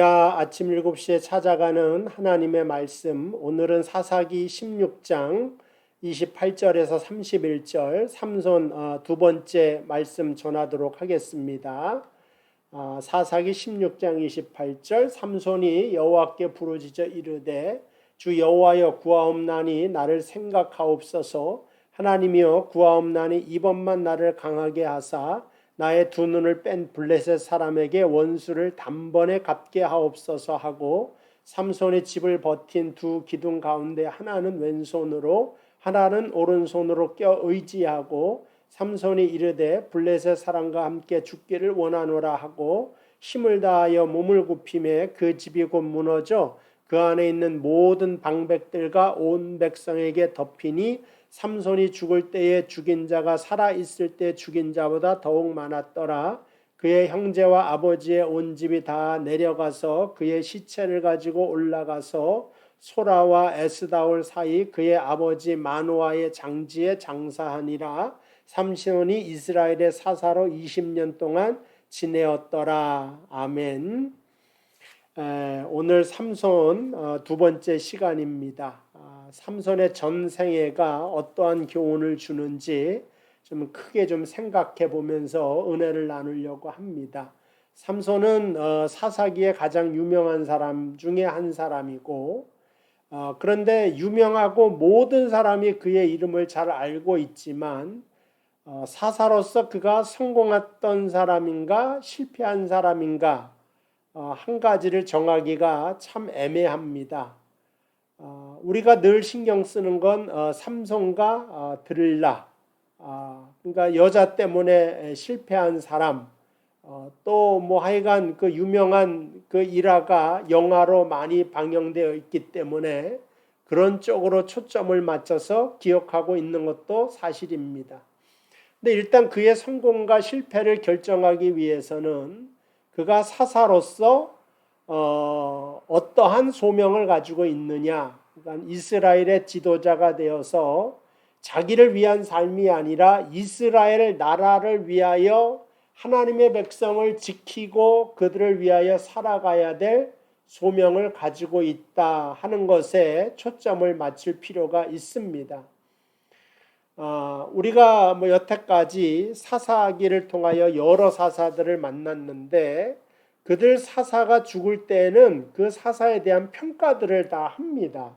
아침 7시에 찾아가는 하나님의 말씀, 오늘은 사사기 16장 28절에서 31절 삼손 두 번째 말씀 전하도록 하겠습니다. 사사기 16장 28절 삼손이 여호와께 부르짖어 이르되 주 여호와여 구하옵나니 나를 생각하옵소서. 하나님이여 구하옵나니 이번만 나를 강하게 하사 나의 두 눈을 뺀 블레셋 사람에게 원수를 단번에 갚게 하옵소서 하고 삼손의 집을 버틴 두 기둥 가운데 하나는 왼손으로 하나는 오른손으로 껴 의지하고 삼손이 이르되 블레셋 사람과 함께 죽기를 원하노라 하고 힘을 다하여 몸을 굽히매 그 집이 곧 무너져 그 안에 있는 모든 방백들과 온 백성에게 덮이니 삼손이 죽을 때에 죽인 자가 살아 있을 때 죽인 자보다 더욱 많았더라. 그의 형제와 아버지의 온 집이 다 내려가서 그의 시체를 가지고 올라가서 소라와 에스다올 사이 그의 아버지 마노아의 장지에 장사하니라. 삼손이 이스라엘의 사사로 20년 동안 지내었더라. 아멘. 오늘 삼손 두 번째 시간입니다. 삼손의 전생애가 어떠한 교훈을 주는지 좀 크게 좀 생각해 보면서 은혜를 나누려고 합니다. 삼손은 사사기의 가장 유명한 사람 중에 한 사람이고, 그런데 유명하고 모든 사람이 그의 이름을 잘 알고 있지만 사사로서 그가 성공했던 사람인가 실패한 사람인가 한 가지를 정하기가 참 애매합니다. 우리가 늘 신경 쓰는 건 삼손과 드릴라, 그러니까 여자 때문에 실패한 사람, 또 뭐 하여간 그 유명한 그 일화가 영화로 많이 방영되어 있기 때문에 그런 쪽으로 초점을 맞춰서 기억하고 있는 것도 사실입니다. 근데 일단 그의 성공과 실패를 결정하기 위해서는 그가 사사로서 어떠한 소명을 가지고 있느냐, 그러니까 이스라엘의 지도자가 되어서 자기를 위한 삶이 아니라 이스라엘 나라를 위하여 하나님의 백성을 지키고 그들을 위하여 살아가야 될 소명을 가지고 있다 하는 것에 초점을 맞출 필요가 있습니다. 우리가 뭐 여태까지 사사기를 통하여 여러 사사들을 만났는데 그들 사사가 죽을 때에는 그 사사에 대한 평가들을 다 합니다.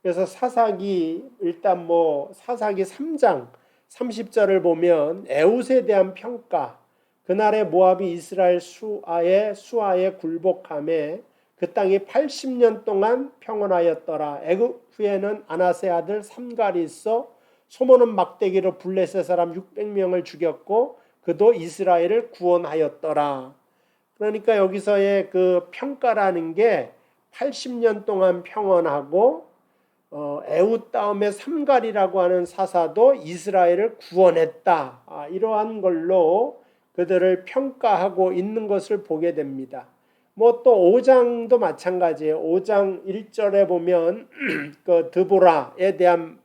그래서 사사기 일단 뭐 사사기 3장 30절을 보면 에웃에 대한 평가, 그날의 모압이 이스라엘 수하에 굴복함에 그 땅이 80년 동안 평온하였더라. 애굽 후에는 아나세 아들 삼갈이 있어 소모는 막대기로 블레셋 사람 600명을 죽였고 그도 이스라엘을 구원하였더라. 그러니까 여기서의 그 평가라는 게 80년 동안 평온하고 에웃 다음에 삼갈이라고 하는 사사도 이스라엘을 구원했다. 이러한 걸로 그들을 평가하고 있는 것을 보게 됩니다. 뭐 또 5장도 마찬가지예요. 5장 1절에 보면 그 드보라에 대한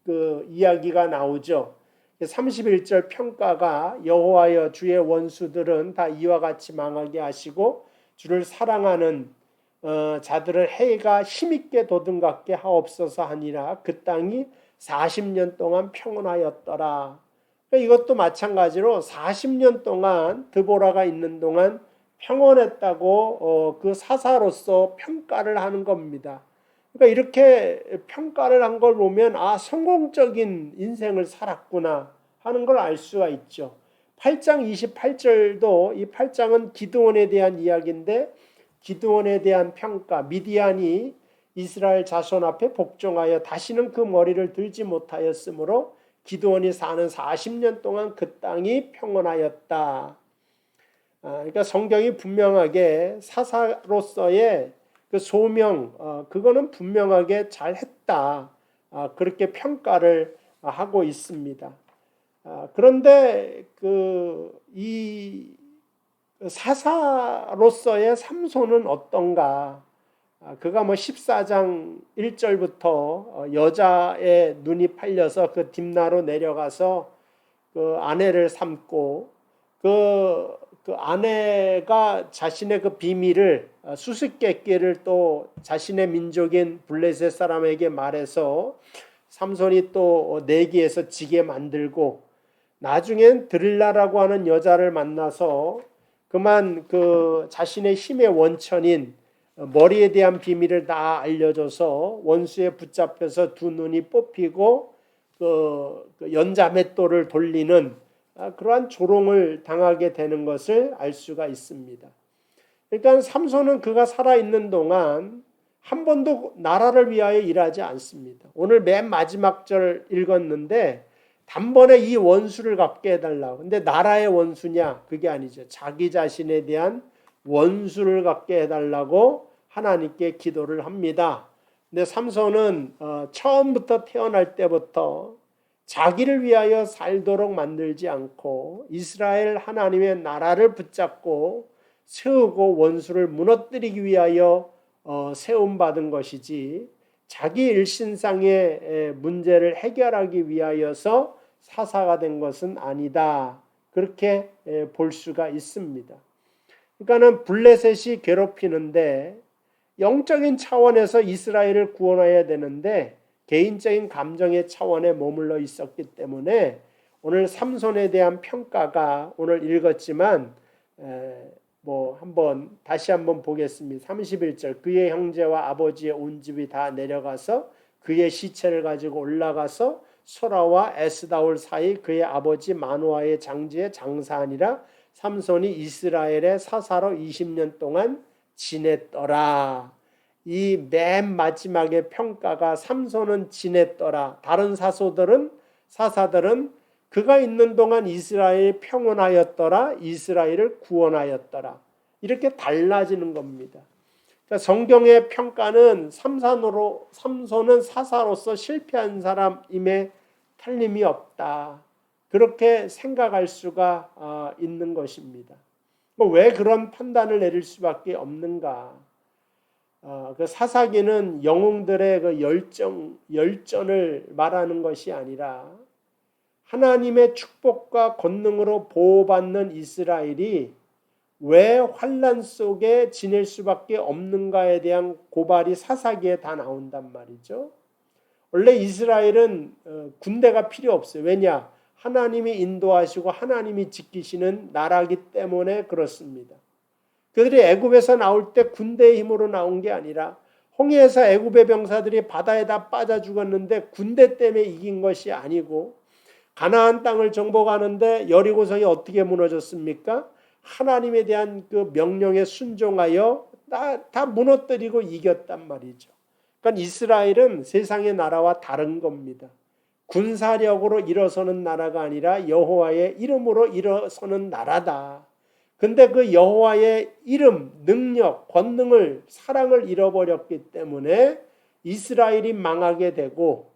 그 이야기가 나오죠. 31절 평가가 여호와여 주의 원수들은 다 이와 같이 망하게 하시고 주를 사랑하는 자들은 해가 힘있게 도든갑게 하옵소서 하니라. 그 땅이 40년 동안 평온하였더라. 이것도 마찬가지로 40년 동안 드보라가 있는 동안 평온했다고 그 사사로서 평가를 하는 겁니다. 그러니까 이렇게 평가를 한 걸 보면 성공적인 인생을 살았구나 하는 걸 알 수가 있죠. 8장 28절도 이 8장은 기드온에 대한 이야기인데 기드온에 대한 평가, 미디안이 이스라엘 자손 앞에 복종하여 다시는 그 머리를 들지 못하였으므로 기드온이 사는 40년 동안 그 땅이 평온하였다. 그러니까 성경이 분명하게 사사로서의 그 소명, 그거는 분명하게 잘했다. 그렇게 평가를 하고 있습니다. 그런데 이 사사로서의 삼손은 어떤가? 그가 뭐 14장 1절부터 여자의 눈이 팔려서 그 딥나로 내려가서 그 아내를 삼고 그 아내가 자신의 그 비밀을 수수께끼를 또 자신의 민족인 블레셋 사람에게 말해서 삼손이 또 내기에서 지게 만들고 나중엔 드릴라라고 하는 여자를 만나서 그만 그 자신의 힘의 원천인 머리에 대한 비밀을 다 알려줘서 원수에 붙잡혀서 두 눈이 뽑히고 그 연자맷돌을 돌리는 그러한 조롱을 당하게 되는 것을 알 수가 있습니다. 그러니까 삼손은 그가 살아있는 동안 한 번도 나라를 위하여 일하지 않습니다. 오늘 맨 마지막 절 읽었는데 단번에 이 원수를 갚게 해달라고. 근데 나라의 원수냐? 그게 아니죠. 자기 자신에 대한 원수를 갚게 해달라고 하나님께 기도를 합니다. 근데 삼손은 처음부터 태어날 때부터 자기를 위하여 살도록 만들지 않고 이스라엘 하나님의 나라를 붙잡고 세우고 원수를 무너뜨리기 위하여 세움받은 것이지 자기 일신상의 문제를 해결하기 위하여서 사사가 된 것은 아니다. 그렇게 볼 수가 있습니다. 그러니까는 블레셋이 괴롭히는데 영적인 차원에서 이스라엘을 구원해야 되는데 개인적인 감정의 차원에 머물러 있었기 때문에 오늘 삼손에 대한 평가가 오늘 읽었지만 다시 한번 보겠습니다. 31절 그의 형제와 아버지의 온 집이 다 내려가서 그의 시체를 가지고 올라가서 소라와 에스다올 사이 그의 아버지 마누아의 장지에 장사하니라. 삼손이 이스라엘의 사사로 20년 동안 지냈더라. 이 맨 마지막의 평가가 삼손은 지냈더라. 다른 사사들은 그가 있는 동안 이스라엘이 평온하였더라. 이스라엘을 구원하였더라. 이렇게 달라지는 겁니다. 그러니까 성경의 평가는 삼손은 사사로서 실패한 사람임에 틀림이 없다. 그렇게 생각할 수가 있는 것입니다. 왜 그런 판단을 내릴 수밖에 없는가? 그 사사기는 영웅들의 그 열전을 말하는 것이 아니라 하나님의 축복과 권능으로 보호받는 이스라엘이 왜 환난 속에 지낼 수밖에 없는가에 대한 고발이 사사기에 다 나온단 말이죠. 원래 이스라엘은 군대가 필요 없어요. 왜냐? 하나님이 인도하시고 하나님이 지키시는 나라이기 때문에 그렇습니다. 그들이 애굽에서 나올 때 군대의 힘으로 나온 게 아니라 홍해에서 애굽의 병사들이 바다에 다 빠져 죽었는데 군대 때문에 이긴 것이 아니고 가나안 땅을 정복하는데 여리고성이 어떻게 무너졌습니까? 하나님에 대한 그 명령에 순종하여 다 무너뜨리고 이겼단 말이죠. 그러니까 이스라엘은 세상의 나라와 다른 겁니다. 군사력으로 일어서는 나라가 아니라 여호와의 이름으로 일어서는 나라다. 근데 그 여호와의 이름, 능력, 권능을, 사랑을 잃어버렸기 때문에 이스라엘이 망하게 되고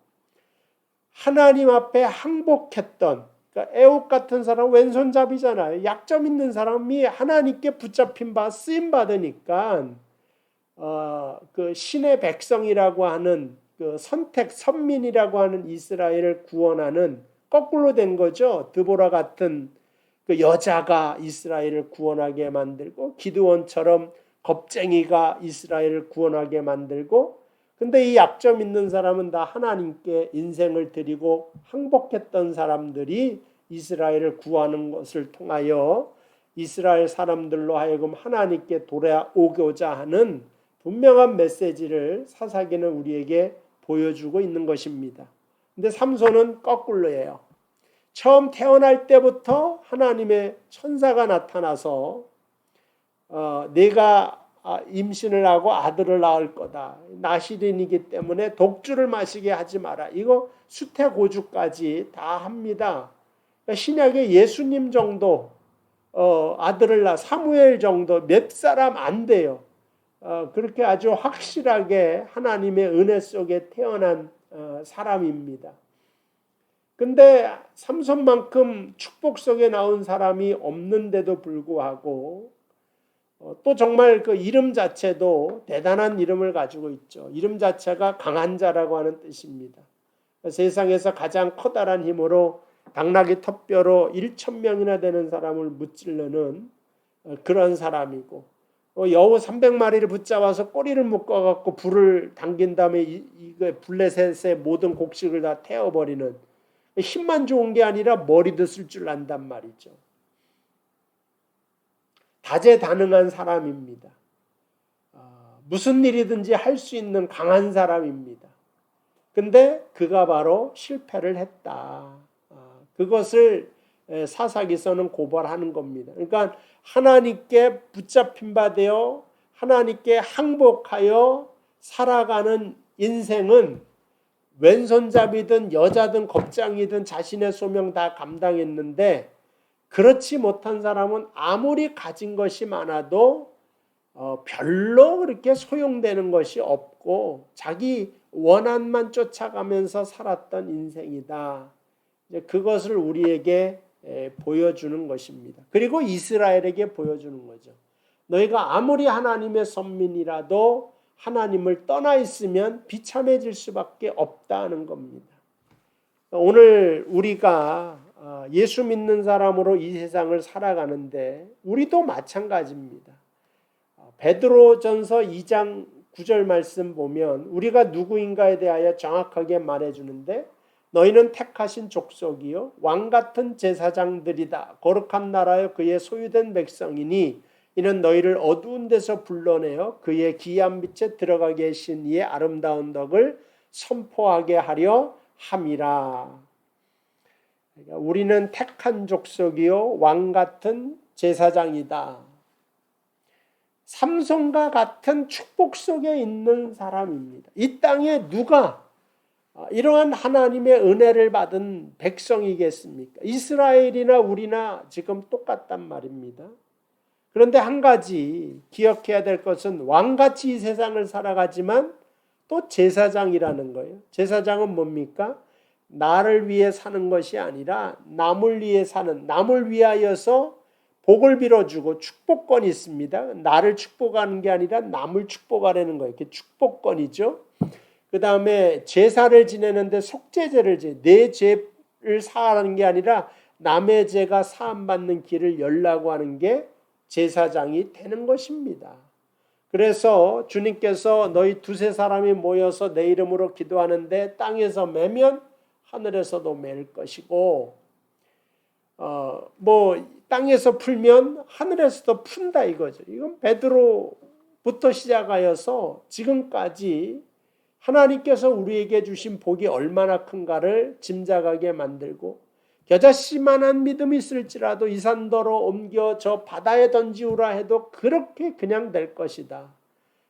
하나님 앞에 항복했던, 그러니까 애굽 같은 사람 왼손잡이잖아요. 약점 있는 사람이 하나님께 붙잡힌 바 쓰임 받으니까 그 신의 백성이라고 하는 그 선택 선민이라고 하는 이스라엘을 구원하는 거꾸로 된 거죠. 드보라 같은 그 여자가 이스라엘을 구원하게 만들고 기드온처럼 겁쟁이가 이스라엘을 구원하게 만들고, 근데 이 약점 있는 사람은 다 하나님께 인생을 드리고 항복했던 사람들이 이스라엘을 구하는 것을 통하여 이스라엘 사람들로 하여금 하나님께 돌아오고자 하는 분명한 메시지를 사사기는 우리에게 보여주고 있는 것입니다. 근데 삼손은 거꾸로예요. 처음 태어날 때부터 하나님의 천사가 나타나서 내가 임신을 하고 아들을 낳을 거다. 나실인이기 때문에 독주를 마시게 하지 마라. 이거 수태고주까지 다 합니다. 신약에 예수님 정도 아들을 낳아 사무엘 정도 몇 사람 안 돼요. 그렇게 아주 확실하게 하나님의 은혜 속에 태어난 사람입니다. 근데 삼손만큼 축복 속에 나온 사람이 없는데도 불구하고 또 정말 그 이름 자체도 대단한 이름을 가지고 있죠. 이름 자체가 강한 자라고 하는 뜻입니다. 세상에서 가장 커다란 힘으로 당나귀 턱뼈로 1,000명이나 되는 사람을 무찌르는 그런 사람이고, 여우 300마리를 붙잡아서 꼬리를 묶어갖고 불을 당긴 다음에 이거 블레셋의 모든 곡식을 다 태워버리는, 힘만 좋은 게 아니라 머리도 쓸 줄 안단 말이죠. 다재다능한 사람입니다. 무슨 일이든지 할 수 있는 강한 사람입니다. 근데 그가 바로 실패를 했다. 그것을 사사기서는 고발하는 겁니다. 그러니까 하나님께 붙잡힌 바 되어 하나님께 항복하여 살아가는 인생은 왼손잡이든 여자든 겁장이든 자신의 소명 다 감당했는데, 그렇지 못한 사람은 아무리 가진 것이 많아도 별로 그렇게 소용되는 것이 없고 자기 원한만 쫓아가면서 살았던 인생이다. 이제 그것을 우리에게 보여주는 것입니다. 그리고 이스라엘에게 보여주는 거죠. 너희가 아무리 하나님의 선민이라도 하나님을 떠나 있으면 비참해질 수밖에 없다는 겁니다. 오늘 우리가 예수 믿는 사람으로 이 세상을 살아가는데 우리도 마찬가지입니다. 베드로전서 2장 9절 말씀 보면 우리가 누구인가에 대하여 정확하게 말해주는데, 너희는 택하신 족속이요 왕같은 제사장들이다. 거룩한 나라여 그의 소유된 백성이니 이는 너희를 어두운 데서 불러내어 그의 기이한 빛에 들어가게 하신 이의 아름다운 덕을 선포하게 하려 함이라. 그러니까 우리는 택한 족속이요 왕같은 제사장이다. 삼손과 같은 축복 속에 있는 사람입니다. 이 땅에 누가 이러한 하나님의 은혜를 받은 백성이겠습니까? 이스라엘이나 우리나 지금 똑같단 말입니다. 그런데 한 가지 기억해야 될 것은 왕같이 이 세상을 살아가지만 또 제사장이라는 거예요. 제사장은 뭡니까? 나를 위해 사는 것이 아니라 남을 위해 사는, 남을 위하여서 복을 빌어주고 축복권이 있습니다. 나를 축복하는 게 아니라 남을 축복하려는 거예요. 이게 축복권이죠. 그 다음에 제사를 지내는데 속죄제를 내 죄를 사하는 게 아니라 남의 죄가 사함받는 길을 열라고 하는 게 제사장이 되는 것입니다. 그래서 주님께서 너희 두세 사람이 모여서 내 이름으로 기도하는데 땅에서 매면 하늘에서도 맬 것이고, 땅에서 풀면 하늘에서도 푼다 이거죠. 이건 베드로부터 시작하여서 지금까지 하나님께서 우리에게 주신 복이 얼마나 큰가를 짐작하게 만들고, 겨자씨만한 믿음이 있을지라도 이 산더러 옮겨 저 바다에 던지우라 해도 그렇게 그냥 될 것이다.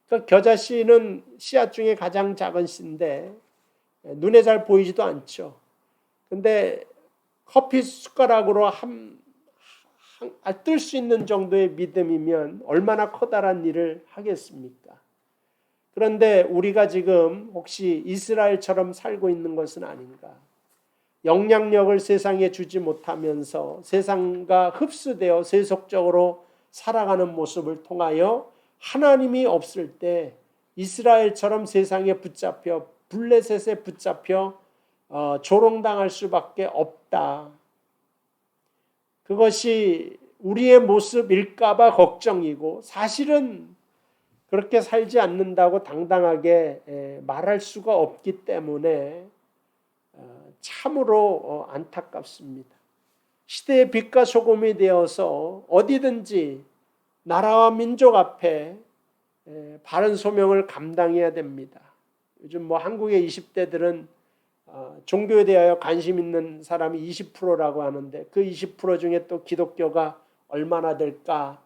그러니까 겨자씨는 씨앗 중에 가장 작은 씨인데 눈에 잘 보이지도 않죠. 근데 커피 숟가락으로 뜰 수 있는 정도의 믿음이면 얼마나 커다란 일을 하겠습니까? 그런데 우리가 지금 혹시 이스라엘처럼 살고 있는 것은 아닌가? 영향력을 세상에 주지 못하면서 세상과 흡수되어 세속적으로 살아가는 모습을 통하여 하나님이 없을 때 이스라엘처럼 세상에 붙잡혀 블레셋에 붙잡혀 조롱당할 수밖에 없다. 그것이 우리의 모습일까 봐 걱정이고, 사실은 그렇게 살지 않는다고 당당하게 말할 수가 없기 때문에 참으로 안타깝습니다. 시대의 빛과 소금이 되어서 어디든지 나라와 민족 앞에 바른 소명을 감당해야 됩니다. 요즘 한국의 20대들은 종교에 대하여 관심 있는 사람이 20%라고 하는데 그 20% 중에 또 기독교가 얼마나 될까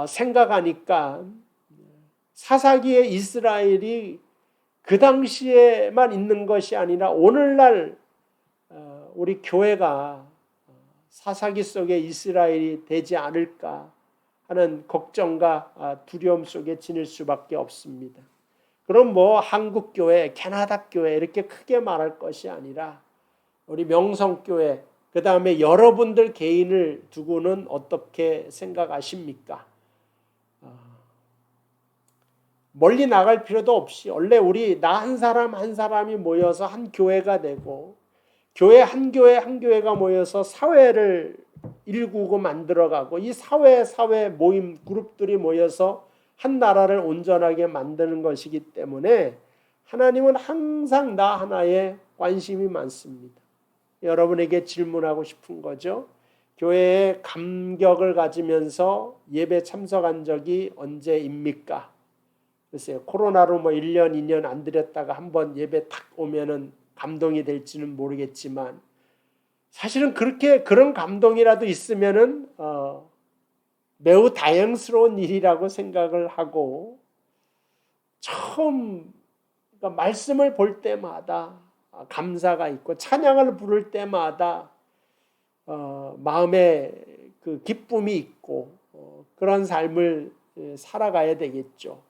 생각하니까 사사기의 이스라엘이 그 당시에만 있는 것이 아니라 오늘날 우리 교회가 사사기 속에 이스라엘이 되지 않을까 하는 걱정과 두려움 속에 지낼 수밖에 없습니다. 그럼 한국교회, 캐나다교회 이렇게 크게 말할 것이 아니라 우리 명성교회, 그 다음에 여러분들 개인을 두고는 어떻게 생각하십니까? 멀리 나갈 필요도 없이 원래 우리 나 한 사람 한 사람이 모여서 한 교회가 되고 교회 한 교회 한 교회가 모여서 사회를 일구고 만들어가고 이 사회 모임 그룹들이 모여서 한 나라를 온전하게 만드는 것이기 때문에 하나님은 항상 나 하나에 관심이 많습니다. 여러분에게 질문하고 싶은 거죠. 교회에 감격을 가지면서 예배 참석한 적이 언제입니까? 글쎄요, 코로나로 1년, 2년 안 드렸다가 한번 예배 탁 오면은 감동이 될지는 모르겠지만 사실은 그런 감동이라도 있으면은 매우 다행스러운 일이라고 생각을 하고 처음 그러니까 말씀을 볼 때마다 감사가 있고 찬양을 부를 때마다 마음에 그 기쁨이 있고 그런 삶을 살아가야 되겠죠.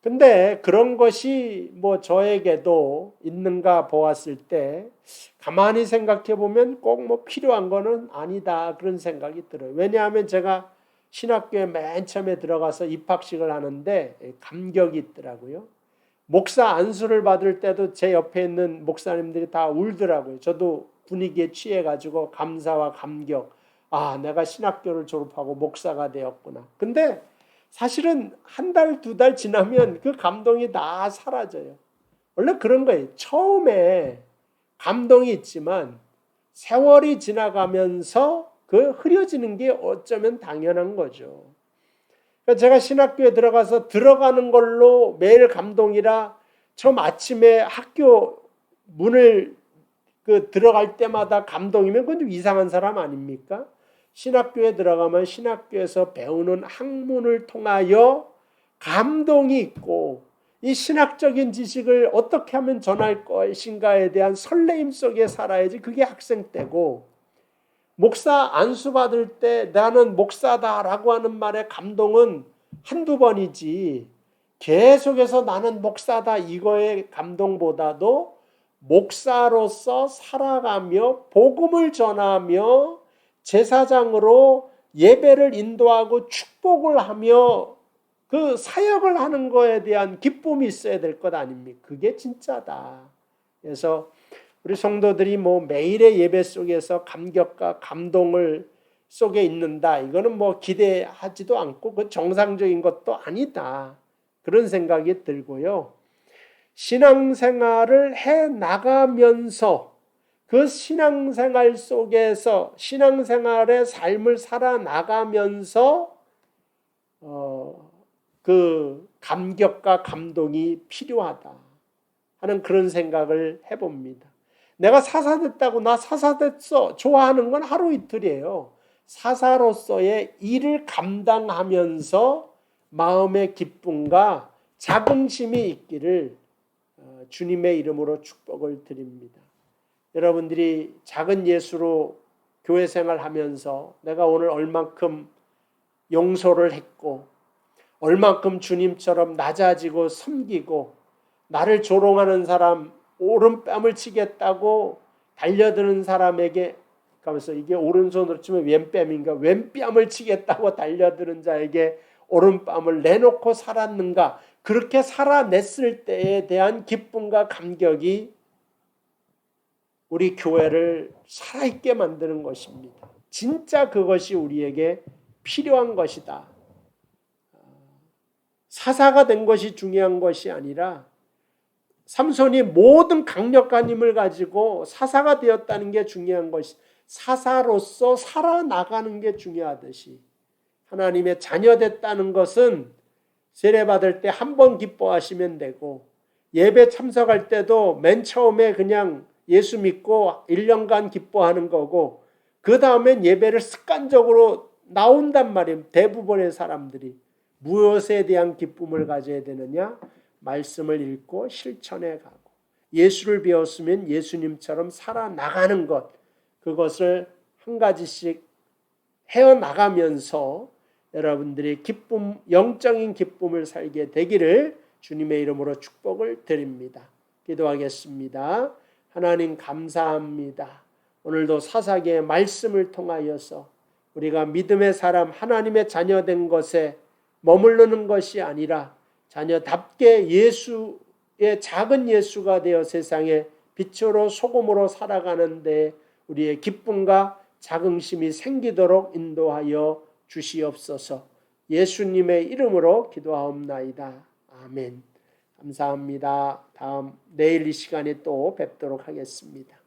근데 그런 것이 저에게도 있는가 보았을 때 가만히 생각해 보면 꼭 필요한 거는 아니다 그런 생각이 들어요. 왜냐하면 제가 신학교에 맨 처음에 들어가서 입학식을 하는데 감격이 있더라고요. 목사 안수를 받을 때도 제 옆에 있는 목사님들이 다 울더라고요. 저도 분위기에 취해가지고 감사와 감격. 내가 신학교를 졸업하고 목사가 되었구나. 근데 사실은 한 달, 2달 지나면 그 감동이 다 사라져요. 원래 그런 거예요. 처음에 감동이 있지만 세월이 지나가면서 그 흐려지는 게 어쩌면 당연한 거죠. 그러니까 제가 신학교에 들어가는 걸로 매일 감동이라 처음 아침에 학교 문을 들어갈 때마다 감동이면 그건 좀 이상한 사람 아닙니까? 신학교에 들어가면 신학교에서 배우는 학문을 통하여 감동이 있고 이 신학적인 지식을 어떻게 하면 전할 것인가에 대한 설레임 속에 살아야지 그게 학생 때고 목사 안수 받을 때 나는 목사다라고 하는 말의 감동은 한두 번이지 계속해서 나는 목사다 이거의 감동보다도 목사로서 살아가며 복음을 전하며 제사장으로 예배를 인도하고 축복을 하며 그 사역을 하는 거에 대한 기쁨이 있어야 될 것 아닙니까? 그게 진짜다. 그래서 우리 성도들이 매일의 예배 속에서 감격과 감동을 속에 있는다. 이거는 기대하지도 않고 그 정상적인 것도 아니다. 그런 생각이 들고요. 신앙생활을 해 나가면서 그 신앙생활 속에서 신앙생활의 삶을 살아나가면서 그 감격과 감동이 필요하다 하는 그런 생각을 해봅니다. 내가 사사됐다고 나 사사됐어 좋아하는 건 하루 이틀이에요. 사사로서의 일을 감당하면서 마음의 기쁨과 자긍심이 있기를 주님의 이름으로 축복을 드립니다. 여러분들이 작은 예수로 교회 생활하면서 내가 오늘 얼만큼 용서를 했고 얼만큼 주님처럼 낮아지고 섬기고 나를 조롱하는 사람 오른뺨을 치겠다고 달려드는 사람에게 가면서 이게 오른손으로 치면 왼뺨인가 왼뺨을 치겠다고 달려드는 자에게 오른뺨을 내놓고 살았는가 그렇게 살아냈을 때에 대한 기쁨과 감격이 우리 교회를 살아있게 만드는 것입니다. 진짜 그것이 우리에게 필요한 것이다. 사사가 된 것이 중요한 것이 아니라 삼손이 모든 강력한 힘을 가지고 사사가 되었다는 게 중요한 것이 사사로서 살아나가는 게 중요하듯이 하나님의 자녀됐다는 것은 세례받을 때 한 번 기뻐하시면 되고 예배 참석할 때도 맨 처음에 그냥 예수 믿고 1년간 기뻐하는 거고 그 다음엔 예배를 습관적으로 나온단 말이에요. 대부분의 사람들이. 무엇에 대한 기쁨을 가져야 되느냐? 말씀을 읽고 실천해 가고 예수를 배웠으면 예수님처럼 살아나가는 것 그것을 한 가지씩 헤어나가면서 여러분들이 기쁨, 영적인 기쁨을 살게 되기를 주님의 이름으로 축복을 드립니다. 기도하겠습니다. 하나님 감사합니다. 오늘도 사사기의 말씀을 통하여서 우리가 믿음의 사람 하나님의 자녀된 것에 머무르는 것이 아니라 자녀답게 예수의 작은 예수가 되어 세상에 빛으로 소금으로 살아가는데 우리의 기쁨과 자긍심이 생기도록 인도하여 주시옵소서. 예수님의 이름으로 기도하옵나이다. 아멘. 감사합니다. 내일 이 시간에 또 뵙도록 하겠습니다.